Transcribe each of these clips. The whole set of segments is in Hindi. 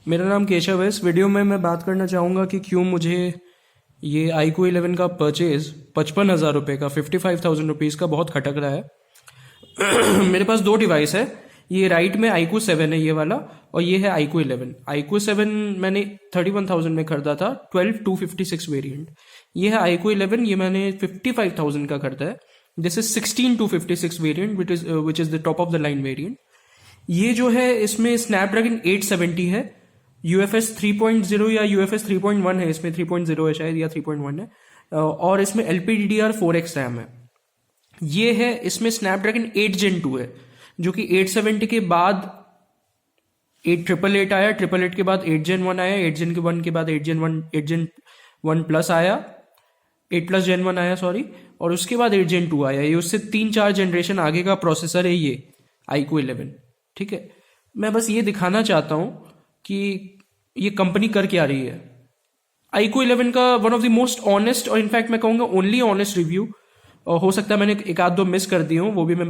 मेरा नाम केशव है। इस वीडियो में मैं बात करना चाहूँगा कि क्यों मुझे ये iQOO 11 का परचेज 55,000 रुपये का 55,000 रुपीज़ का बहुत खटक रहा है। मेरे पास दो डिवाइस है। ये राइट में iQOO 7 है ये वाला, और ये है iQOO 11। iQOO 7 मैंने 31,000 में खरीदा था, 12/256 वेरिएंट। ये है iQOO 11, ये मैंने 55,000 का खरीदा है। This is 16/256 variant which is the top of the line variant. ये जो है इसमें स्नैपड्रैगन 870 है, UFS 3.0 या UFS 3.1 है, इसमें 3.0 है शायद या 3.1 है, और इसमें LPDDR4X रैम है। ये है इसमें स्नैपड्रैगन 8 Gen 2 है, जो कि 870 के बाद 888 आया, 888 के बाद 8 Gen 1 आया, 8 Gen 1 के बाद 8 Gen 1 प्लस आया, 8 प्लस Gen 1 आया सॉरी, और उसके बाद 8 Gen 2 आया। ये उससे 3-4 जनरेशन आगे का प्रोसेसर है ये iQOO 11। ठीक है, मैं बस ये दिखाना चाहता हूं कि ये कंपनी कर क्या रही है। iQOO 11 का one of the most honest, और इनफैक्ट मैं कहूंगा ओनली ऑनेस्ट रिव्यू, और हो सकता है मैंने एक आध दो मिस कर दिए हूं, वो भी मैं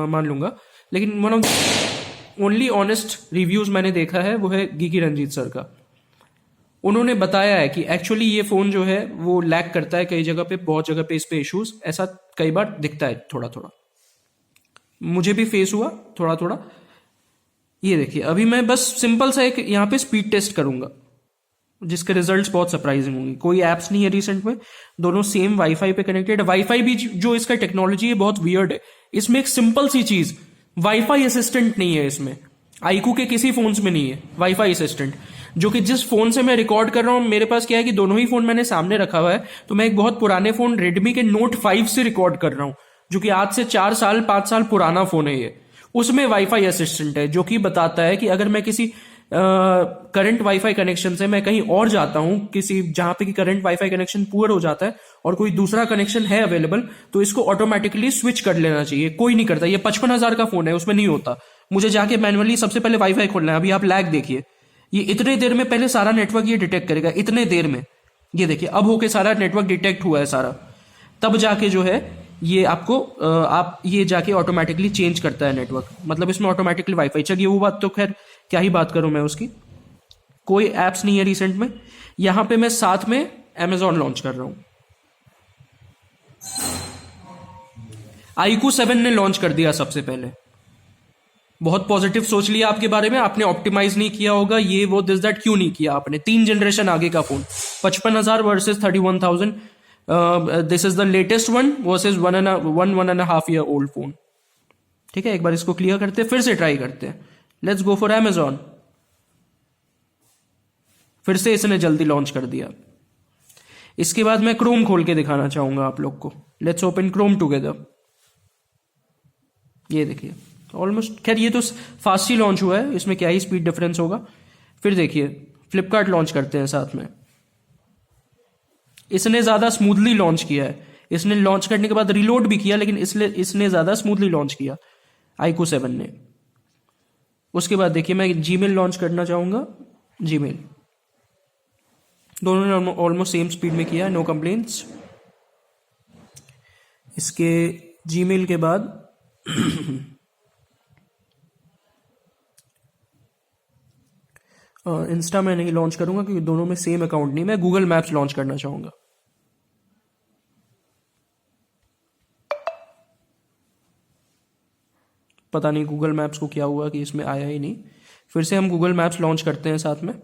मान लूंगा, लेकिन one of only honest reviews मैंने देखा है वो है गीकी रंजीत सर का। उन्होंने बताया है कि एक्चुअली ये फोन जो है वो लैग करता है कई जगह पे, बहुत जगह पे इस पे इश्यूज ऐसा कई बार दिखता है, थोड़ा थोड़ा मुझे भी फेस हुआ थोड़ा थोड़ा। ये देखिए, अभी मैं बस सिंपल सा एक यहाँ पे स्पीड टेस्ट करूंगा, जिसके रिजल्ट्स बहुत सरप्राइजिंग होंगे। कोई एप्स नहीं है रिसेंट में, दोनों सेम वाईफाई पे कनेक्टेड है। वाईफाई भी जो इसका टेक्नोलॉजी है बहुत वियर्ड है। इसमें एक सिंपल सी चीज, वाईफाई असिस्टेंट नहीं है इसमें। iQOO के किसी फोन्स में नहीं है वाईफाई असिस्टेंट, जो कि जिस फोन से मैं रिकॉर्ड कर रहा हूं, मेरे पास क्या है कि दोनों ही फोन मैंने सामने रखा हुआ है। तो मैं एक बहुत पुराने फोन रेडमी के Note 5 से रिकॉर्ड कर रहा हूं, जो कि आज से 4 साल 5 साल पुराना फोन है ये। उसमें वाईफाई असिस्टेंट है, जो कि बताता है कि अगर मैं किसी करंट वाईफाई कनेक्शन से मैं कहीं और जाता हूं, किसी जहां पे कि करंट वाईफाई कनेक्शन पुअर हो जाता है और कोई दूसरा कनेक्शन है अवेलेबल, तो इसको ऑटोमेटिकली स्विच कर लेना चाहिए। कोई नहीं करता, ये 55,000 का फोन है, उसमें नहीं होता। मुझे जाके मैनुअली सबसे पहले वाईफाई खोलना है। अभी आप लैग देखिए, ये इतने देर में पहले सारा नेटवर्क ये डिटेक्ट करेगा, इतने देर में। ये देखिए, अब होके सारा नेटवर्क डिटेक्ट हुआ है सारा, तब जाके जो है ये आपको आप ये जाके ऑटोमेटिकली चेंज करता है नेटवर्क। मतलब इसमें ऑटोमेटिकली वाईफाई। चलिए वो बात तो खैर क्या ही बात करूं मैं उसकी, कोई एप्स नहीं है रिसेंट में। यहां पे मैं साथ में Amazon लॉन्च कर रहा हूं। iQOO 7 ने लॉन्च कर दिया सबसे पहले। बहुत पॉजिटिव सोच लिया आपके बारे में, आपने ऑप्टिमाइज नहीं किया होगा, ये वो दिस दैट, क्यों नहीं किया आपने। 3 जनरेशन आगे का phone, 55,000 versus 31,000। This is the latest one versus 1.5 year old phone. ठीक है, एक बार इसको क्लियर करते हैं, फिर से ट्राई करते हैं। Let's go for Amazon। फिर से इसने जल्दी लॉन्च कर दिया। इसके बाद मैं क्रोम खोल के दिखाना चाहूंगा आप लोग को। Let's open Chrome together. ये देखिए, ऑलमोस्ट, खैर ये तो फास्ट ही लॉन्च हुआ है, इसमें क्या ही स्पीड डिफरेंस होगा। फिर देखिए, फ्लिपकार्ट लॉन्च करते हैं साथ में। इसने ज्यादा स्मूथली लॉन्च किया है। इसने लॉन्च करने के बाद रिलोड भी किया, लेकिन इसने ज्यादा स्मूथली लॉन्च किया iQOO 7 ने। उसके बाद देखिए, मैं जीमेल लॉन्च करना चाहूंगा। जीमेल दोनों ने ऑलमोस्ट सेम स्पीड में किया, नो कंप्लेंट्स। इसके जीमेल के बाद इंस्टा में नहीं लॉन्च करूंगा क्योंकि दोनों में सेम अकाउंट नहीं। मैं गूगल मैप्स लॉन्च करना चाहूंगा। पता नहीं गूगल मैप्स को क्या हुआ कि इसमें आया ही नहीं। फिर से हम गूगल मैप्स लॉन्च करते हैं साथ में।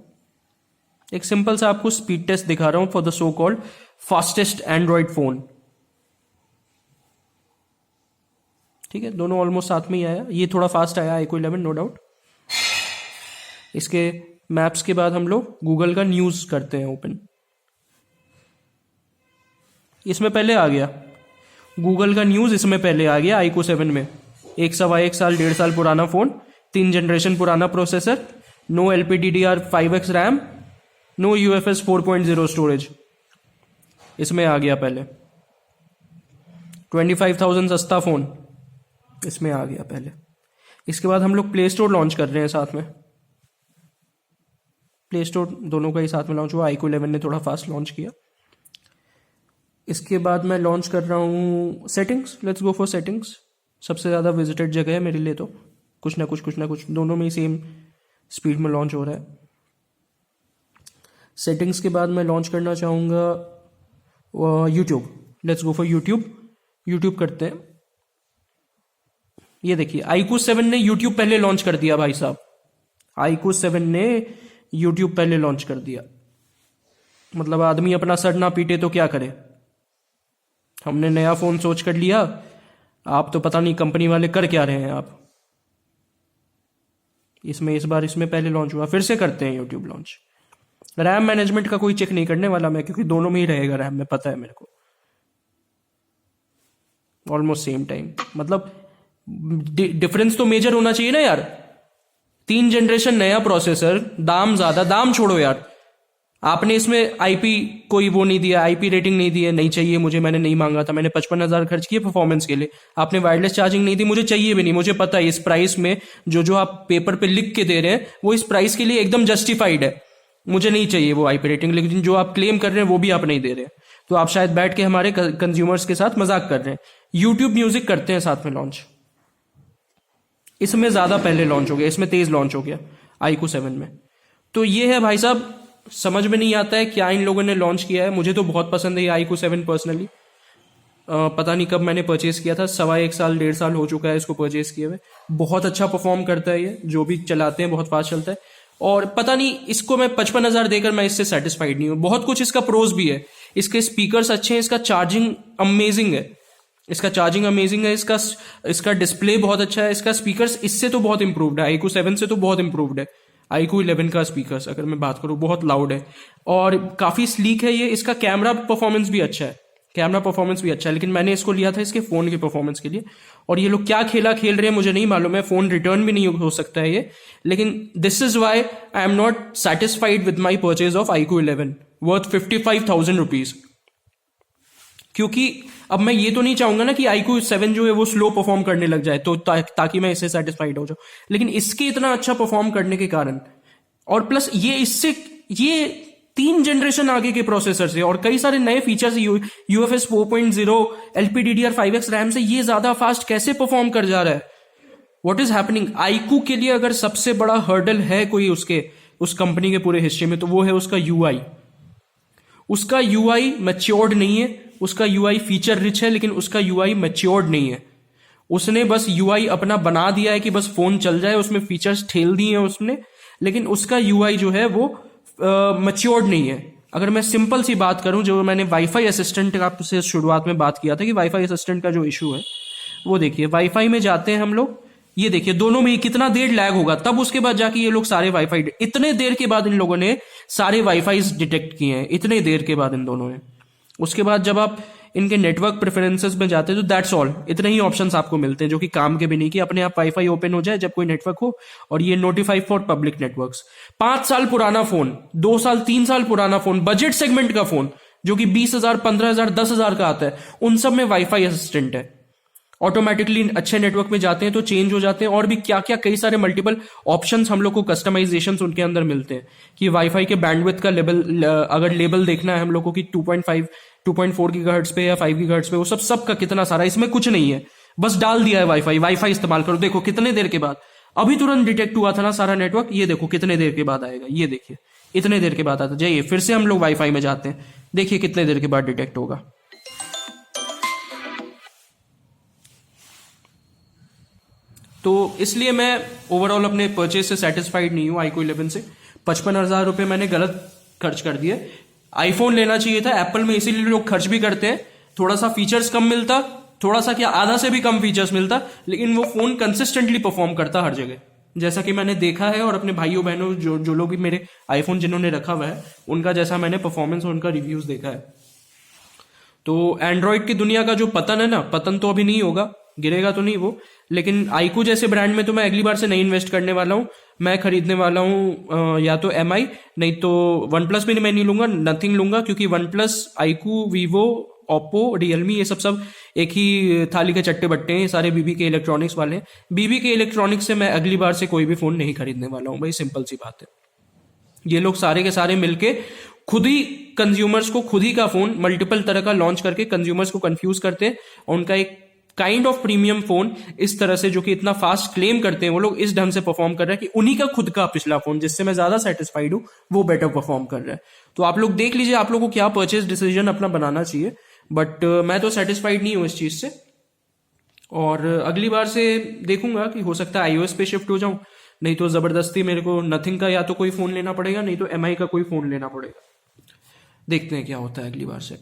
एक सिंपल सा आपको स्पीड टेस्ट दिखा रहा हूं for the so called fastest Android phone. ठीक है, दोनों ऑलमोस्ट साथ में ही आया। ये थोड़ा फास्ट आया iQOO 11, नो डाउट। इसके मैप्स के बाद हम लोग गूगल का न्यूज करते हैं ओपन। इसमें पहले आ गया गूगल का न्यूज, इसमें पहले आ गया iQOO 7 में। 1 साल 1.5 साल पुराना फोन, 3 जनरेशन पुराना processor, no LPDDR5X RAM, no UFS 4.0 storage. इसमें आ गया पहले। 25,000 सस्ता फोन, इसमें आ गया पहले। इसके बाद हम लोग प्ले स्टोर लॉन्च कर रहे हैं साथ में। प्ले स्टोर दोनों का ही साथ में लॉन्च हुआ। iQOO 11 ने थोड़ा फास्ट लॉन्च किया। इसके बाद मैं लॉन्च कर रहा हूँ settings. Let's go for settings. सबसे ज़्यादा विजिटेड जगह है मेरे लिए, तो कुछ ना कुछ दोनों में ही सेम स्पीड में लॉन्च हो रहा है। सेटिंग्स के बाद मैं लॉन्च करना चाहूँगा YouTube. Let's go for YouTube. YouTube करते हैं। ये देखिए iQOO 7 ने यूट्यूब पहले लॉन्च कर दिया भाई साहब। iQOO 7 ने यूट्यूब पहले लॉन्च कर दिया। मतलब आदमी अपना सर ना पीटे तो क्या करे। हमने नया फोन सोच कर लिया, आप तो पता नहीं कंपनी वाले कर क्या रहे हैं आप। इस बार इसमें पहले लॉन्च हुआ, फिर से करते हैं यूट्यूब लॉन्च। रैम मैनेजमेंट का कोई चेक नहीं करने वाला मैं, क्योंकि दोनों में ही रहेगा रैम में, पता है मेरे को। ऑलमोस्ट सेम टाइम, मतलब डिफरेंस तो मेजर होना चाहिए ना यार। 3 जनरेशन नया प्रोसेसर, दाम ज्यादा। दाम छोड़ो यार, आपने इसमें आईपी कोई वो नहीं दिया, आईपी रेटिंग नहीं दी है। नहीं चाहिए मुझे, मैंने नहीं मांगा था। मैंने 55,000 खर्च किए परफॉर्मेंस के लिए। आपने वायरलेस चार्जिंग नहीं दी, मुझे चाहिए भी नहीं। मुझे पता है इस प्राइस में जो आप पेपर पे लिख के दे रहे हैं वो इस प्राइस के लिए एकदम जस्टिफाइड है। मुझे नहीं चाहिए वो आईपी रेटिंग, लेकिन जो आप क्लेम कर रहे हैं वो भी आप नहीं दे रहे हैं। तो आप शायद बैठ के हमारे कंज्यूमर्स के साथ मजाक कर रहे हैं। यूट्यूब म्यूजिक करते हैं साथ में लॉन्च। इसमें ज्यादा पहले लॉन्च हो गया, इसमें तेज लॉन्च हो गया iQOO 7 में। तो ये है भाई साहब, समझ में नहीं आता है क्या इन लोगों ने लॉन्च किया है। मुझे तो बहुत पसंद है ये iQOO 7 पर्सनली। पता नहीं कब मैंने परचेस किया था, 1.25 साल 1.5 साल हो चुका है इसको परचेस किए हुए। बहुत अच्छा परफॉर्म करता है ये, जो भी चलाते हैं बहुत फास्ट चलता है। और पता नहीं इसको मैं 55,000 देकर मैं इससे सेटिस्फाइड नहीं हूँ। बहुत कुछ इसका प्रोज भी है, इसके स्पीकर्स अच्छे हैं, इसका चार्जिंग अमेजिंग है, इसका डिस्प्ले बहुत अच्छा है, इसका स्पीकर्स इससे तो बहुत इंप्रूव्ड है, iQOO 7 से तो बहुत इंप्रूव्ड है। iQOO 11 का स्पीकर्स अगर मैं बात करूं बहुत लाउड है और काफी स्लीक है ये। इसका कैमरा परफॉर्मेंस भी अच्छा है, लेकिन मैंने इसको लिया था इसके फोन के परफॉर्मेंस के लिए। और ये लोग क्या खेला खेल रहे हैं मुझे नहीं मालूम है। फोन रिटर्न भी नहीं हो सकता है ये, लेकिन this is why I am not satisfied with my purchase of iQOO 11 worth 55,000 rupees. क्योंकि अब मैं ये तो नहीं चाहूंगा ना कि iQOO 7 जो है वो स्लो परफॉर्म करने लग जाए तो ताकि मैं इससे सेटिस्फाइड हो जाऊं। लेकिन इसके इतना अच्छा परफॉर्म करने के कारण, और प्लस ये 3 जनरेशन आगे के प्रोसेसर से और कई सारे नए फीचर्स UFS 4.0 LPDDR5X रैम से ये ज्यादा फास्ट कैसे परफॉर्म कर जा रहा है। What is happening. iQOO के लिए अगर सबसे बड़ा हर्डल है कोई उस कंपनी के पूरे हिस्ट्री में, तो वो है उसका UI। उसका UI मैच्योर्ड नहीं है, उसका UI फीचर रिच है, लेकिन उसका UI मैच्योर्ड नहीं है। उसने बस UI अपना बना दिया है कि बस फोन चल जाए, उसमें फीचर्स ठेल दिए हैं उसने, लेकिन उसका UI जो है वो मैच्योर्ड नहीं है। अगर मैं सिंपल सी बात करूं, जो मैंने वाईफाई असिस्टेंट आपसे शुरुआत में बात किया था कि वाईफाई असिस्टेंट का जो इशू है, वो देखिए वाईफाई में जाते हैं हम लोग, ये देखिए दोनों में कितना देर लैग होगा, तब उसके बाद जाके ये लोग सारे वाईफाई, इतने देर के बाद इन लोगों ने सारे वाईफाई डिटेक्ट किए हैं, इतने देर के बाद इन दोनों ने। उसके बाद जब आप इनके नेटवर्क प्रेफरेंसेस में जाते हैं तो दैट्स ऑल, इतने ही ऑप्शंस आपको मिलते हैं जो कि काम के भी नहीं, कि अपने आप वाईफाई ओपन हो जाए जब कोई नेटवर्क हो, और ये नोटिफाई फॉर पब्लिक नेटवर्क्स। 5 साल पुराना फोन, 2 साल 3 साल पुराना फोन, बजट सेगमेंट का फोन जो कि 20,000 15,000 10,000 का आता है, उन सब में वाईफाई असिस्टेंट है। ऑटोमेटिकली अच्छे नेटवर्क में जाते हैं तो चेंज हो जाते हैं, और भी क्या क्या कई सारे मल्टीपल ऑप्शंस हम लोग को, कस्टमाइजेशंस उनके अंदर मिलते हैं कि वाईफाई के बैंडविड्थ का लेवल, अगर लेवल देखना है हम लोग को कि 2.5 2.4 गीगाहर्ट्ज पे या 5 गीगाहर्ट्ज पे, वो सब का कितना सारा, इसमें कुछ नहीं है, बस डाल दिया है वाईफाई इस्तेमाल करो। देखो कितने देर के बाद, अभी तुरंत डिटेक्ट हुआ था ना सारा नेटवर्क, ये देखो कितने देर के बाद आएगा, ये देखिए इतने देर के बाद आता जाइए, फिर से हम लोग वाईफाई में जाते हैं, देखिए कितने देर के बाद डिटेक्ट होगा। तो इसलिए मैं ओवरऑल अपने परचेज से सेटिस्फाइड नहीं हूं iQOO 11 से। 55,000 रुपए मैंने गलत खर्च कर दिए। आईफोन लेना चाहिए था एप्पल में, इसीलिए लोग खर्च भी करते हैं। थोड़ा सा फीचर्स कम मिलता, थोड़ा सा क्या आधा से भी कम फीचर्स मिलता, लेकिन वो फोन कंसिस्टेंटली परफॉर्म करता हर जगह, जैसा कि मैंने देखा है। और अपने भाइयों बहनों जो लोग भी मेरे आईफोन जिन्होंने रखा हुआ है, उनका जैसा मैंने परफॉर्मेंस और उनका रिव्यूज देखा है। तो एंड्रॉइड की दुनिया का जो पतन है ना, पतन तो अभी नहीं होगा, गिरेगा तो नहीं वो, लेकिन iQOO जैसे ब्रांड में तो मैं अगली बार से नहीं इन्वेस्ट करने वाला हूं। मैं खरीदने वाला हूं या तो MI, नहीं तो OnePlus भी मैं नहीं लूंगा, नथिंग लूंगा, क्योंकि OnePlus, iQOO, Vivo, Oppo, Realme, ये सब एक ही थाली के चट्टे बट्टे हैं, ये सारे BB के इलेक्ट्रॉनिक्स वाले हैं। BB के इलेक्ट्रॉनिक्स से मैं अगली बार से कोई भी फोन नहीं खरीदने वाला हूं भाई, सिंपल सी बात है। ये लोग सारे के सारे मिलके खुद ही कंज्यूमर्स को खुद ही का फोन मल्टीपल तरह का लॉन्च करके कंज्यूमर्स को कंफ्यूज करते हैं, और उनका एक काइंड ऑफ प्रीमियम फोन इस तरह से, जो कि इतना फास्ट क्लेम करते हैं वो लोग, इस ढंग से परफॉर्म कर रहा है कि उन्हीं का खुद का पिछला फोन जिससे मैं ज्यादा सेटिस्फाइड हूं वो बेटर परफॉर्म कर रहा है। तो आप लोग देख लीजिए आप लोगों को क्या परचेज डिसीजन अपना बनाना चाहिए, बट मैं तो सेटिस्फाइड नहीं हूं इस चीज से। और अगली बार से देखूंगा कि हो सकता है iOS पे शिफ्ट हो जाऊं, नहीं तो जबरदस्ती मेरे को नथिंग का या तो कोई फोन लेना पड़ेगा, नहीं तो MI का कोई फोन लेना पड़ेगा। देखते हैं क्या होता है अगली बार से।